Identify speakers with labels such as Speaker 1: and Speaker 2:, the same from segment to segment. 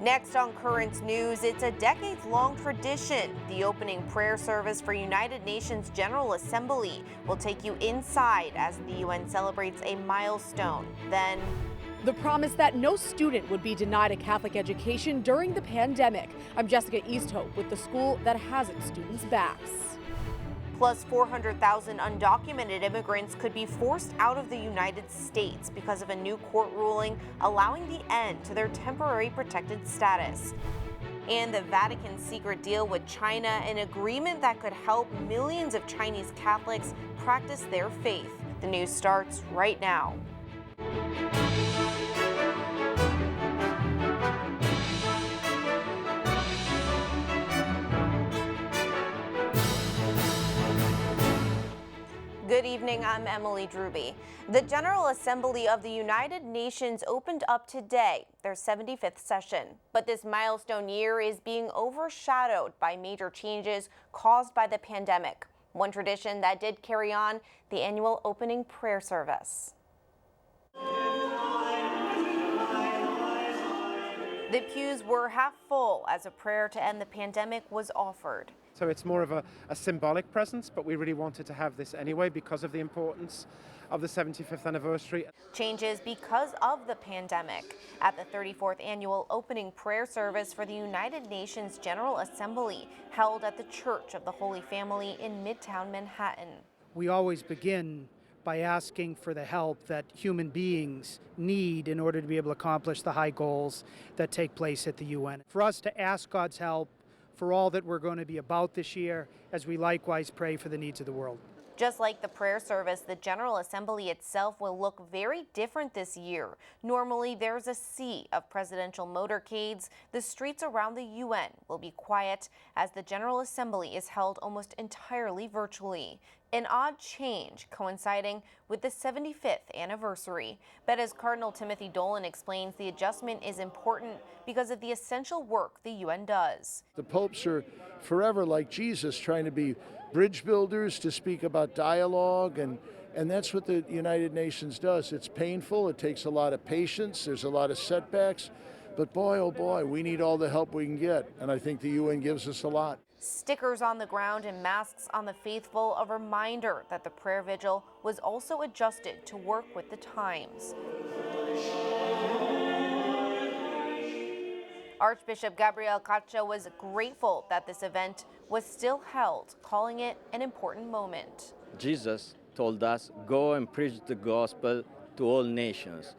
Speaker 1: Next on Current News, it's a decades-long tradition. The opening prayer service for United Nations General Assembly will take you inside as the UN celebrates a milestone. Then,
Speaker 2: the promise that no student would be denied a Catholic education during the pandemic. I'm Jessica Easthope with the school that has its students' backs.
Speaker 1: Plus 400,000 undocumented immigrants could be forced out of the United States because of a new court ruling allowing the end to their temporary protected status. And the Vatican's secret deal with China, an agreement that could help millions of Chinese Catholics practice their faith. The news starts right now. Good evening, I'm Emily Drooby. The General Assembly of the United Nations opened up today, their 75th session. But this milestone year is being overshadowed by major changes caused by the pandemic. One tradition that did carry on, the annual opening prayer service. The pews were half full as a prayer to end the pandemic was offered.
Speaker 3: So it's more of a symbolic presence, but we really wanted to have this anyway because of the importance of the 75th anniversary.
Speaker 1: Changes because of the pandemic. At the 34th annual opening prayer service for the United Nations General Assembly held at the Church of the Holy Family in Midtown Manhattan.
Speaker 4: We always begin by asking for the help that human beings need in order to be able to accomplish the high goals that take place at the UN. For us to ask God's help for all that we're going to be about this year, as we likewise pray for the needs of the world.
Speaker 1: Just like the prayer service, the General Assembly itself will look very different this year. Normally, there's a sea of presidential motorcades. The streets around the UN will be quiet as the General Assembly is held almost entirely virtually. An odd change coinciding with the 75th anniversary. But as Cardinal Timothy Dolan explains, the adjustment is important because of the essential work the UN does.
Speaker 5: The popes are forever, like Jesus, trying to be bridge builders, to speak about dialogue, and that's what the United Nations does. It's painful, it takes a lot of patience, there's a lot of setbacks, but boy, oh boy, we need all the help we can get, and I think the UN gives us a lot.
Speaker 1: Stickers on the ground and masks on the faithful, a reminder that the prayer vigil was also adjusted to work with the times. Archbishop Gabriel Cacha was grateful that this event was still held, calling it an important moment.
Speaker 6: Jesus told us, go and preach the gospel to all nations.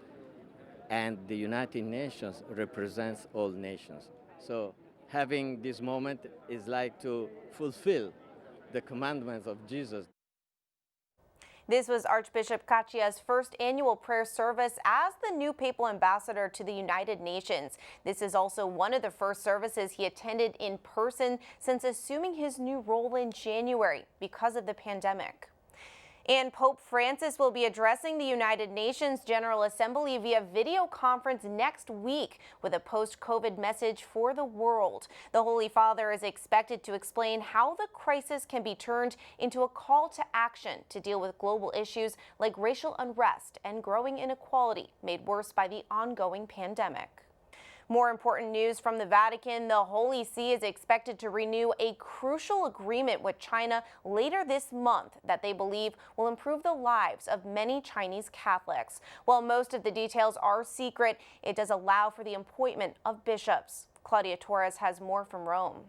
Speaker 6: And the United Nations represents all nations. So having this moment is like to fulfill the commandments of Jesus.
Speaker 1: This was Archbishop Cacha's first annual prayer service as the new papal ambassador to the United Nations. This is also one of the first services he attended in person since assuming his new role in January because of the pandemic. And Pope Francis will be addressing the United Nations General Assembly via video conference next week with a post-COVID message for the world. The Holy Father is expected to explain how the crisis can be turned into a call to action to deal with global issues like racial unrest and growing inequality made worse by the ongoing pandemic. More important news from the Vatican. The Holy See is expected to renew a crucial agreement with China later this month that they believe will improve the lives of many Chinese Catholics. While most of the details are secret, it does allow for the appointment of bishops. Claudia Torres has more from Rome.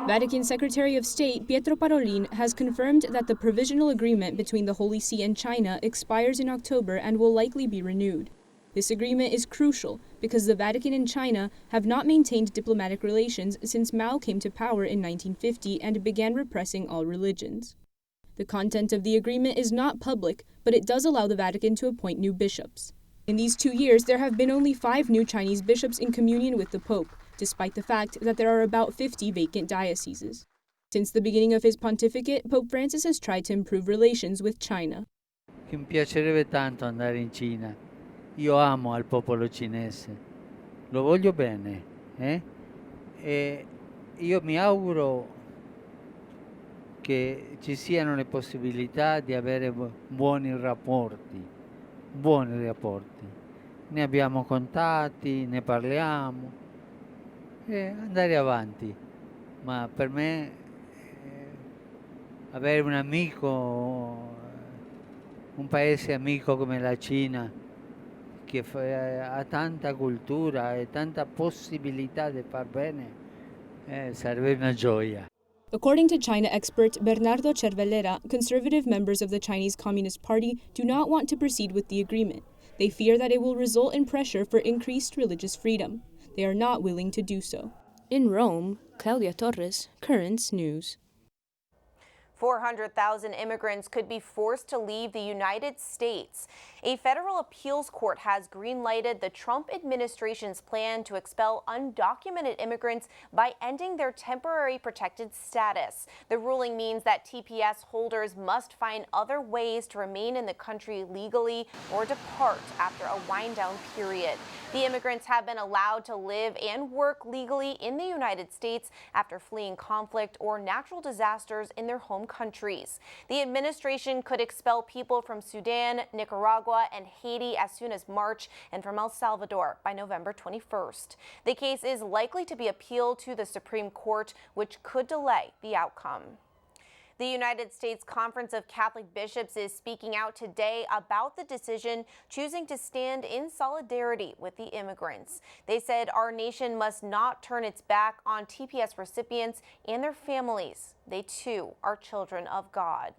Speaker 7: Vatican Secretary of State Pietro Parolin has confirmed that the provisional agreement between the Holy See and China expires in October and will likely be renewed. This agreement is crucial because the Vatican and China have not maintained diplomatic relations since Mao came to power in 1950 and began repressing all religions. The content of the agreement is not public, but it does allow the Vatican to appoint new bishops. In these 2 years, there have been only 5 new Chinese bishops in communion with the Pope, despite the fact that there are about 50 vacant dioceses. Since the beginning of his pontificate, Pope Francis has tried to improve relations with China.
Speaker 8: Mi piacerebbe tanto andare in Cina. Io amo al popolo cinese, lo voglio bene, e io mi auguro che ci siano le possibilità di avere buoni rapporti, ne abbiamo contatti, ne parliamo e andare avanti. Ma per me avere un amico, un paese amico come la Cina, che ha tanta cultura e tanta possibilità di far bene, sarebbe una gioia.
Speaker 7: According to China expert Bernardo Cervellera, conservative members of the Chinese Communist Party do not want to proceed with the agreement. They fear that it will result in pressure for increased religious freedom. They are not willing to do so. In Rome, Claudia Torres, Currents News.
Speaker 1: 400,000 immigrants could be forced to leave the United States. A federal appeals court has green-lighted the Trump administration's plan to expel undocumented immigrants by ending their temporary protected status. The ruling means that TPS holders must find other ways to remain in the country legally or depart after a wind-down period. The immigrants have been allowed to live and work legally in the United States after fleeing conflict or natural disasters in their home countries. The administration could expel people from Sudan, Nicaragua, and Haiti as soon as March, and from El Salvador by November 21st. The case is likely to be appealed to the Supreme Court, which could delay the outcome. The United States Conference of Catholic Bishops is speaking out today about the decision, choosing to stand in solidarity with the immigrants. They said our nation must not turn its back on TPS recipients and their families. They too are children of God.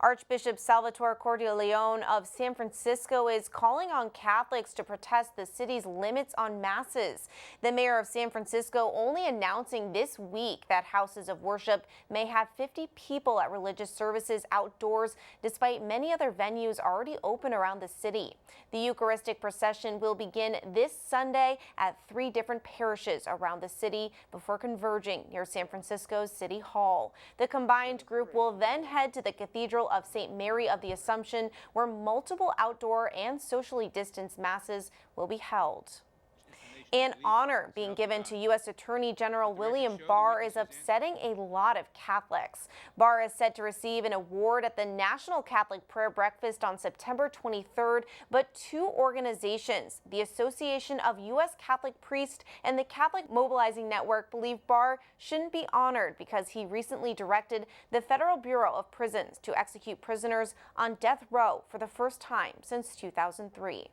Speaker 1: Archbishop Salvatore Cordileone of San Francisco is calling on Catholics to protest the city's limits on masses. The mayor of San Francisco only announcing this week that houses of worship may have 50 people at religious services outdoors, despite many other venues already open around the city. The Eucharistic procession will begin this Sunday at 3 different parishes around the city before converging near San Francisco's City Hall. The combined group will then head to the Cathedral of St. Mary of the Assumption, where multiple outdoor and socially distanced masses will be held. An honor being given to U.S. Attorney General William Barr is upsetting a lot of Catholics. Barr is set to receive an award at the National Catholic Prayer Breakfast on September 23rd, but 2 organizations, the Association of U.S. Catholic Priests and the Catholic Mobilizing Network, believe Barr shouldn't be honored because he recently directed the Federal Bureau of Prisons to execute prisoners on death row for the first time since 2003.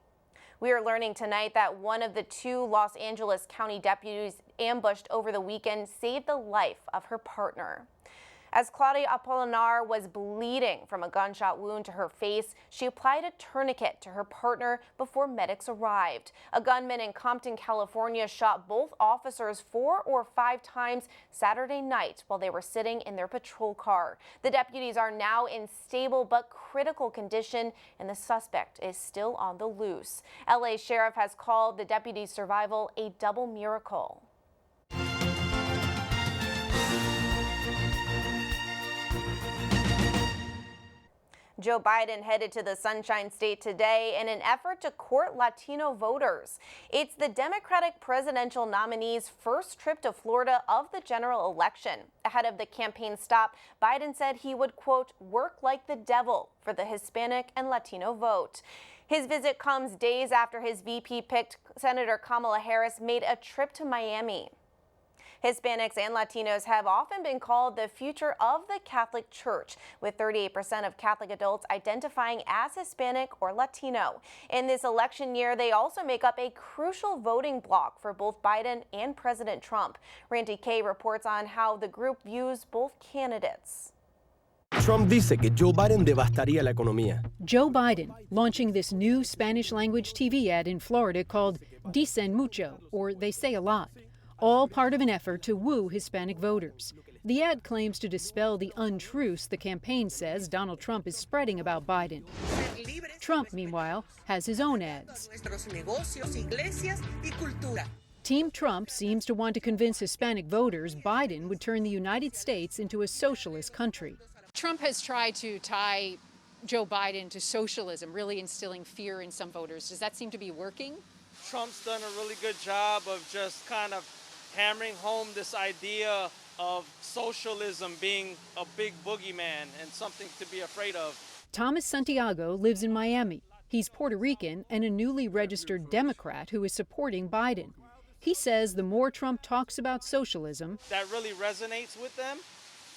Speaker 1: We are learning tonight that one of the 2 Los Angeles County deputies ambushed over the weekend saved the life of her partner. As Claudia Apolinar was bleeding from a gunshot wound to her face, she applied a tourniquet to her partner before medics arrived. A gunman in Compton, California shot both officers 4 or 5 times Saturday night while they were sitting in their patrol car. The deputies are now in stable but critical condition, and the suspect is still on the loose. LA Sheriff has called the deputies' survival a double miracle. Joe Biden headed to the Sunshine State today in an effort to court Latino voters. It's the Democratic presidential nominee's first trip to Florida of the general election. Ahead of the campaign stop, Biden said he would, quote, work like the devil for the Hispanic and Latino vote. His visit comes days after his VP-picked Senator Kamala Harris made a trip to Miami. Hispanics and Latinos have often been called the future of the Catholic Church, with 38% of Catholic adults identifying as Hispanic or Latino. In this election year, they also make up a crucial voting bloc for both Biden and President Trump. Randy Kay reports on how the group views both candidates.
Speaker 9: Trump dice que Joe Biden devastaría la economía.
Speaker 2: Joe Biden launching this new Spanish-language TV ad in Florida called Dicen Mucho, or They Say a Lot, all part of an effort to woo Hispanic voters. The ad claims to dispel the untruths the campaign says Donald Trump is spreading about Biden. Trump, meanwhile, has his own ads. Team Trump seems to want to convince Hispanic voters Biden would turn the United States into a socialist country.
Speaker 10: Trump has tried to tie Joe Biden to socialism, really instilling fear in some voters. Does that seem to be working?
Speaker 11: Trump's done a really good job of just kind of hammering home this idea of socialism being a big boogeyman and something to be afraid of.
Speaker 2: Thomas Santiago lives in Miami. He's Puerto Rican and a newly registered Democrat who is supporting Biden. He says the more Trump talks about socialism,
Speaker 11: that really resonates with them,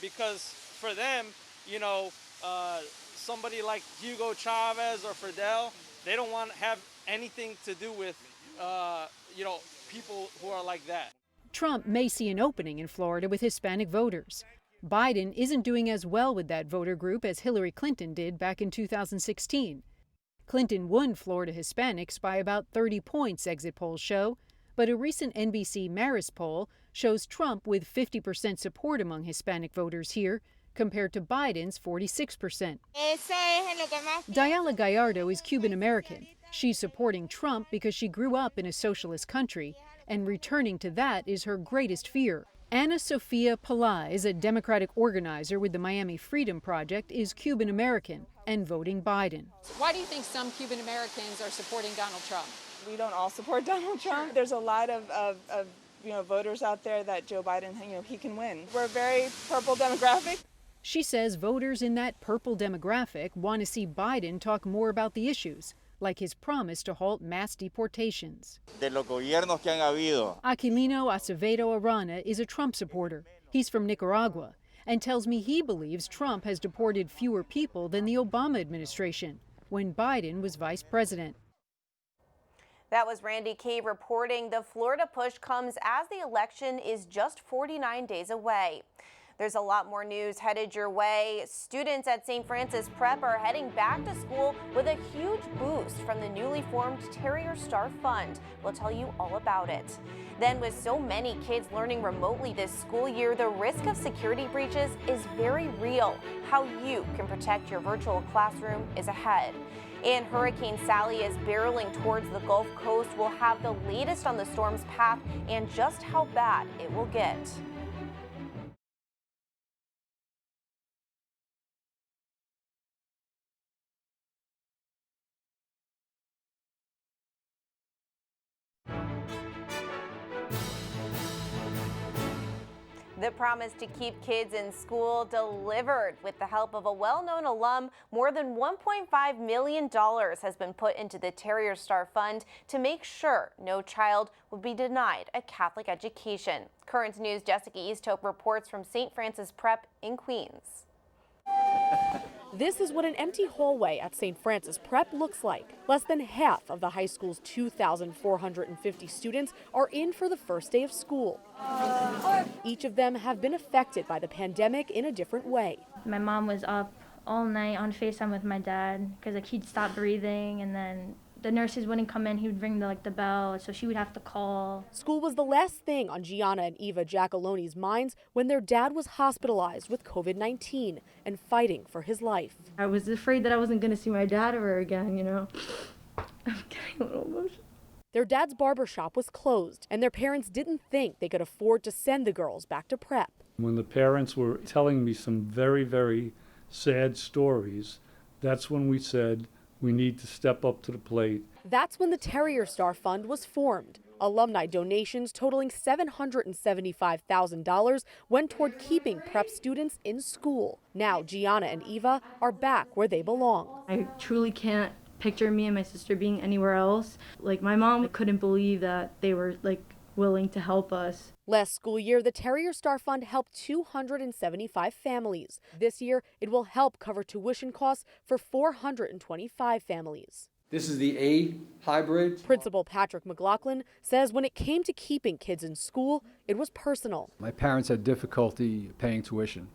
Speaker 11: because for them, you know, somebody like Hugo Chavez or Fidel, they don't want to have anything to do with, you know, people who are like that.
Speaker 2: Trump may see an opening in Florida with Hispanic voters. Biden isn't doing as well with that voter group as Hillary Clinton did back in 2016. Clinton won Florida Hispanics by about 30 points, exit polls show, but a recent NBC Marist poll shows Trump with 50% support among Hispanic voters here, compared to Biden's 46%. Diala Gallardo is Cuban-American. She's supporting Trump because she grew up in a socialist country, and returning to that is her greatest fear. Ana Sofia Pelaez, a Democratic organizer with the Miami Freedom Project, is Cuban-American and voting Biden.
Speaker 10: Why do you think some Cuban Americans are supporting Donald Trump?
Speaker 12: We don't all support Donald Trump. There's a lot of voters out there that Joe Biden, he can win. We're a very purple demographic.
Speaker 2: She says voters in that purple demographic want to see Biden talk more about the issues, like his promise to halt mass deportations. Aquilino Acevedo Arana is a Trump supporter. He's from Nicaragua and tells me he believes Trump has deported fewer people than the Obama administration when Biden was vice president.
Speaker 1: That was Randy Kay reporting. The Florida push comes as the election is just 49 days away. There's a lot more news headed your way. Students at St. Francis Prep are heading back to school with a huge boost from the newly formed Terrier Star Fund. We'll tell you all about it. Then, with so many kids learning remotely this school year, the risk of security breaches is very real. How you can protect your virtual classroom is ahead. And Hurricane Sally is barreling towards the Gulf Coast. We'll have the latest on the storm's path and just how bad it will get. The promise to keep kids in school delivered. With the help of a well-known alum, more than $1.5 million has been put into the Terrier Star Fund to make sure no child will be denied a Catholic education. Current News' Jessica Easthope reports from St. Francis Prep in Queens.
Speaker 13: This is what an empty hallway at St. Francis Prep looks like. Less than half of the high school's 2,450 students are in for the first day of school. Each of them have been affected by the pandemic in a different way.
Speaker 14: My mom was up all night on FaceTime with my dad because he'd stop breathing, and then the nurses wouldn't come in. He would ring the bell, so she would have to call.
Speaker 13: School was the last thing on Gianna and Eva Giacaloni's minds when their dad was hospitalized with COVID-19 and fighting for his life.
Speaker 14: I was afraid that I wasn't going to see my dad ever again, I'm getting a little emotional.
Speaker 13: Their dad's barbershop was closed, and their parents didn't think they could afford to send the girls back to prep.
Speaker 15: When the parents were telling me some very, very sad stories, that's when we said, we need to step up to the plate.
Speaker 13: That's when the Terrier Star Fund was formed. Alumni donations totaling $775,000 went toward keeping prep students in school. Now Gianna and Eva are back where they belong.
Speaker 14: I truly can't picture me and my sister being anywhere else. My mom couldn't believe that they were willing to help us.
Speaker 13: Last school year, the Terrier Star Fund helped 275 families. This year, it will help cover tuition costs for 425 families.
Speaker 16: This is the A hybrid.
Speaker 13: Principal Patrick McLaughlin says when it came to keeping kids in school, it was personal.
Speaker 16: My parents had difficulty paying tuition,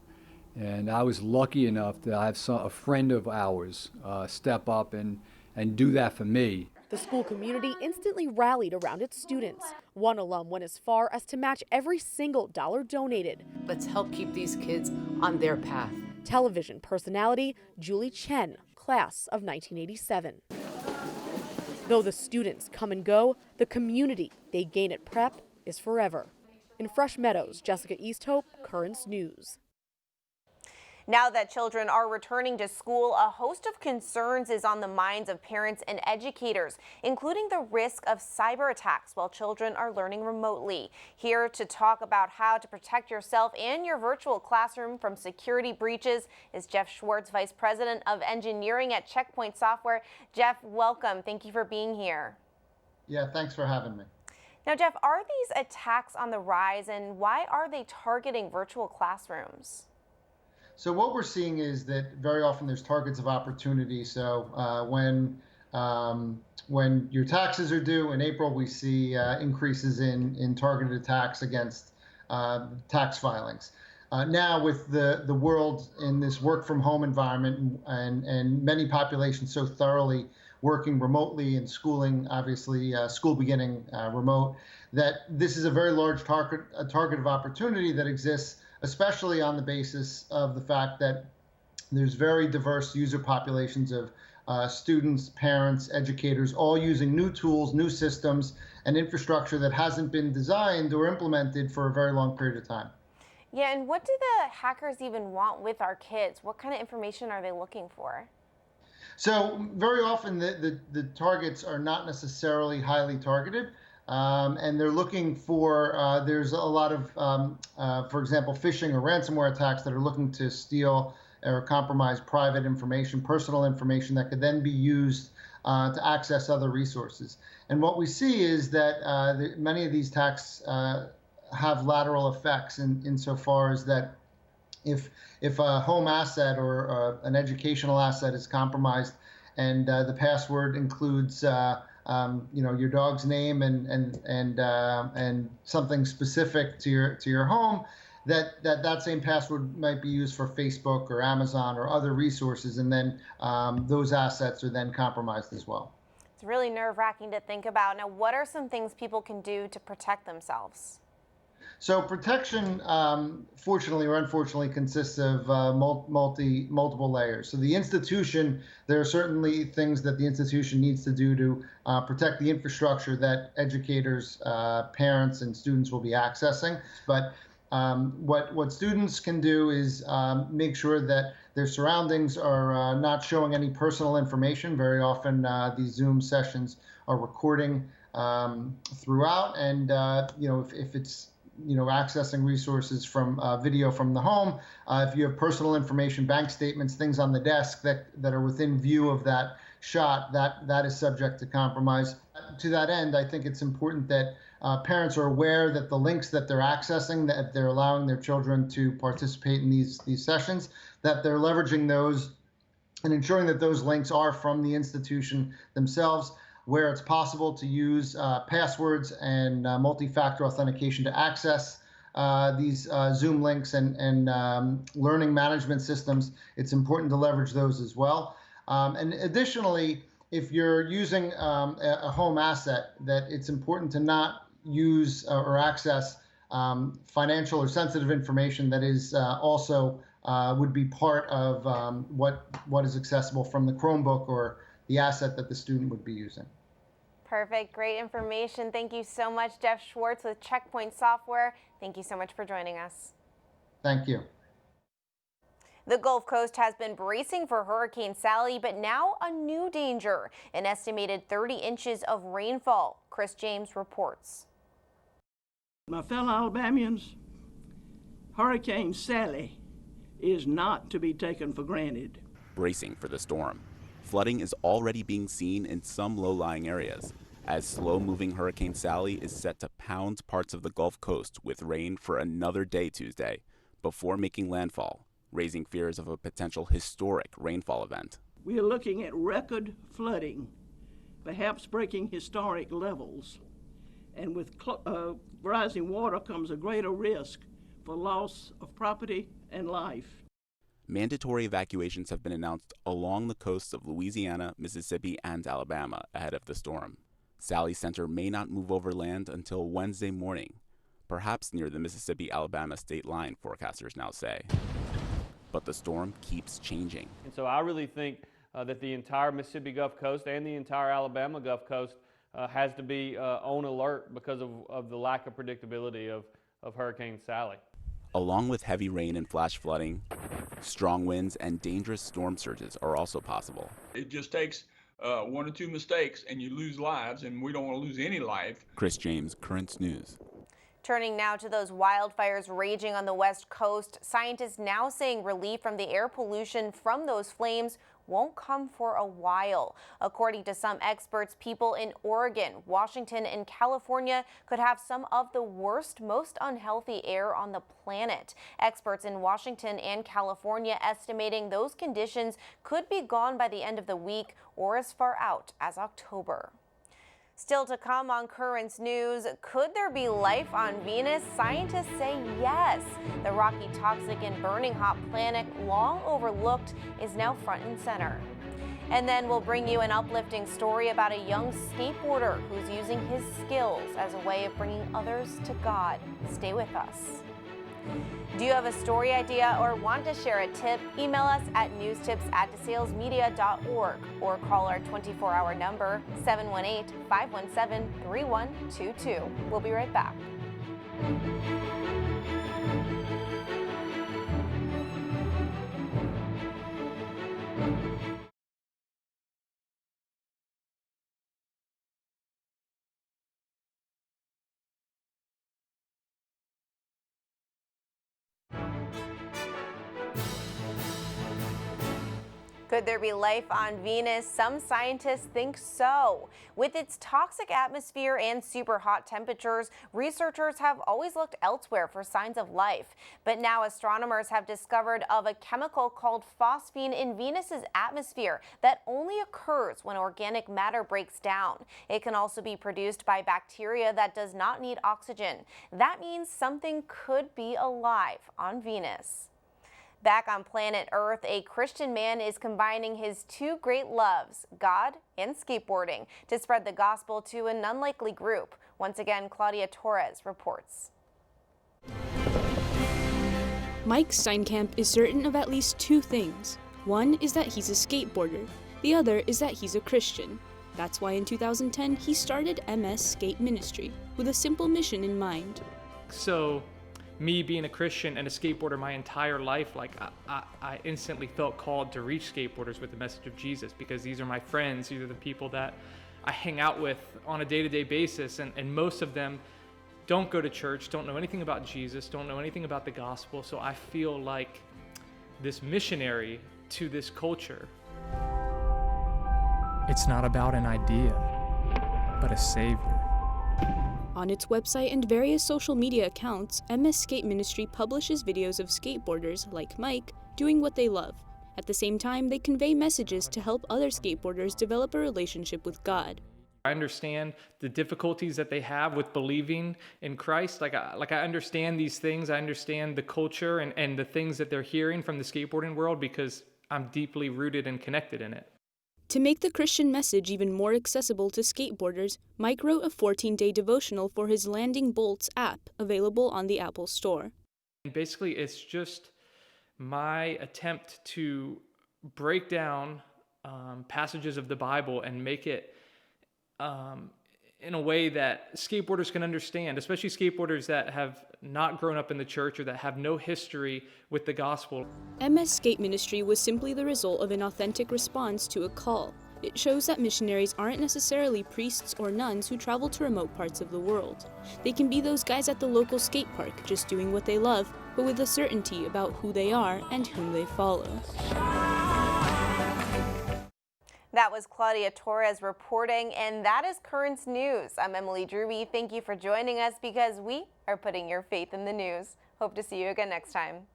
Speaker 16: and I was lucky enough to have a friend of ours step up and do that for me.
Speaker 13: The school community instantly rallied around its students. One alum went as far as to match every single dollar donated.
Speaker 17: Let's help keep these kids on their path.
Speaker 13: Television personality Julie Chen, class of 1987. Though the students come and go, the community they gain at prep is forever. In Fresh Meadows, Jessica Easthope, Currents News.
Speaker 1: Now that children are returning to school, a host of concerns is on the minds of parents and educators, including the risk of cyber attacks while children are learning remotely. Here to talk about how to protect yourself and your virtual classroom from security breaches is Jeff Schwartz, Vice President of Engineering at Checkpoint Software. Jeff, welcome. Thank you for being here.
Speaker 18: Yeah, thanks for having me.
Speaker 1: Now, Jeff, are these attacks on the rise, and why are they targeting virtual classrooms?
Speaker 18: So what we're seeing is that very often there's targets of opportunity. So when your taxes are due in April, we see increases in targeted attacks against tax filings. Now with the world in this work from home environment and many populations so thoroughly working remotely and schooling, obviously school beginning remote, that this is a very large target of opportunity that exists, especially on the basis of the fact that there's very diverse user populations of students, parents, educators, all using new tools, new systems, and infrastructure that hasn't been designed or implemented for a very long period of time.
Speaker 1: Yeah, and what do the hackers even want with our kids? What kind of information are they looking for?
Speaker 18: So very often the targets are not necessarily highly targeted. And they're looking for, there's a lot of, for example, phishing or ransomware attacks that are looking to steal or compromise private information, personal information that could then be used to access other resources. And what we see is that many of these attacks have lateral effects insofar as that if a home asset or an educational asset is compromised and the password includes your dog's name and something specific to your home, that same password might be used for Facebook or Amazon or other resources, and then those assets are then compromised as well.
Speaker 1: It's really nerve-wracking to think about. Now, what are some things people can do to protect themselves?
Speaker 18: So protection, fortunately or unfortunately, consists of multiple layers. So the institution, there are certainly things that the institution needs to do to protect the infrastructure that educators, parents, and students will be accessing. But what students can do is make sure that their surroundings are not showing any personal information. Very often these Zoom sessions are recording throughout, and if it's accessing resources from video from the home. If you have personal information, bank statements, things on the desk that are within view of that shot, that is subject to compromise. To that end, I think it's important that parents are aware that the links that they're accessing, that they're allowing their children to participate in these sessions, that they're leveraging those and ensuring that those links are from the institution themselves, where it's possible to use passwords and multi-factor authentication to access these Zoom links and learning management systems. It's important to leverage those as well. And additionally, if you're using a home asset, that it's important to not use or access financial or sensitive information that is also would be part of what is accessible from the Chromebook or the asset that the student would be using.
Speaker 1: Perfect. Great information. Thank you so much, Jeff Schwartz with Checkpoint Software. Thank you so much for joining us.
Speaker 18: Thank you.
Speaker 1: The Gulf Coast has been bracing for Hurricane Sally, but now a new danger, an estimated 30 inches of rainfall. Chris James reports.
Speaker 19: My fellow Alabamians, Hurricane Sally is not to be taken for granted.
Speaker 20: Bracing for the storm. Flooding is already being seen in some low-lying areas, as slow-moving Hurricane Sally is set to pound parts of the Gulf Coast with rain for another day Tuesday, before making landfall, raising fears of a potential historic rainfall event.
Speaker 19: We are looking at record flooding, perhaps breaking historic levels. And with rising water comes a greater risk for loss of property and life.
Speaker 20: Mandatory evacuations have been announced along the coasts of Louisiana, Mississippi, and Alabama ahead of the storm. Sally's center may not move over land until Wednesday morning, perhaps near the Mississippi-Alabama state line, forecasters now say. But the storm keeps changing.
Speaker 21: And so I really think that the entire Mississippi Gulf Coast and the entire Alabama Gulf Coast has to be on alert because of the lack of predictability of Hurricane Sally.
Speaker 20: Along with heavy rain and flash flooding, strong winds and dangerous storm surges are also possible.
Speaker 3: It just takes one or two mistakes and you lose lives, and we don't want to lose any life.
Speaker 20: Chris James, Currents News.
Speaker 1: Turning now to those wildfires raging on the West Coast, scientists now saying relief from the air pollution from those flames won't come for a while. According to some experts, people in Oregon, Washington, and California could have some of the worst, most unhealthy air on the planet. Experts in Washington and California estimating those conditions could be gone by the end of the week or as far out as October. Still to come on Currents News, could there be life on Venus? Scientists say yes. The rocky, toxic, and burning hot planet, long overlooked, is now front and center. And then we'll bring you an uplifting story about a young skateboarder who's using his skills as a way of bringing others to God. Stay with us. Do you have a story idea or want to share a tip? Email us at newstips@desalesmedia.org or call our 24-hour number 718-517-3122. We'll be right back. Could there be life on Venus? Some scientists think so. With its toxic atmosphere and super hot temperatures, researchers have always looked elsewhere for signs of life. But now astronomers have discovered of a chemical called phosphine in Venus's atmosphere that only occurs when organic matter breaks down. It can also be produced by bacteria that does not need oxygen. That means something could be alive on Venus. Back on planet Earth, a Christian man is combining his two great loves, God and skateboarding, to spread the gospel to an unlikely group. Once again, Claudia Torres reports.
Speaker 7: Mike STEINKAMP is certain of at least two things. One is that he's a skateboarder. The other is that he's a Christian. That's why in 2010 he started MS Skate Ministry with a simple mission in mind.
Speaker 22: So, me being a Christian and a skateboarder my entire life, like I instantly felt called to reach skateboarders with the message of Jesus, because these are my friends. These are the people that I hang out with on a day-to-day basis, and most of them don't go to church, don't know anything about Jesus, don't know anything about the gospel. So I feel like this missionary to this culture.
Speaker 23: It's not about an idea, but a savior.
Speaker 7: On its website and various social media accounts, MS Skate Ministry publishes videos of skateboarders, like Mike, doing what they love. At the same time, they convey messages to help other skateboarders develop a relationship with God.
Speaker 22: I understand the difficulties that they have with believing in Christ. Like I understand these things. I understand the culture and the things that they're hearing from the skateboarding world, because I'm deeply rooted and connected in it.
Speaker 7: To make the Christian message even more accessible to skateboarders, Mike wrote a 14-day devotional for his Landing Bolts app, available on the Apple Store.
Speaker 22: And basically, it's just my attempt to break down passages of the Bible and make it in a way that skateboarders can understand, especially skateboarders that have not grown up in the church or that have no history with the gospel.
Speaker 7: MS Skate Ministry was simply the result of an authentic response to a call. It shows that missionaries aren't necessarily priests or nuns who travel to remote parts of the world. They can be those guys at the local skate park, just doing what they love, but with a certainty about who they are and whom they follow.
Speaker 1: That was Claudia Torres reporting, and that is Currents News. I'm Emily Drooby. Thank you for joining us, because we are putting your faith in the news. Hope to see you again next time.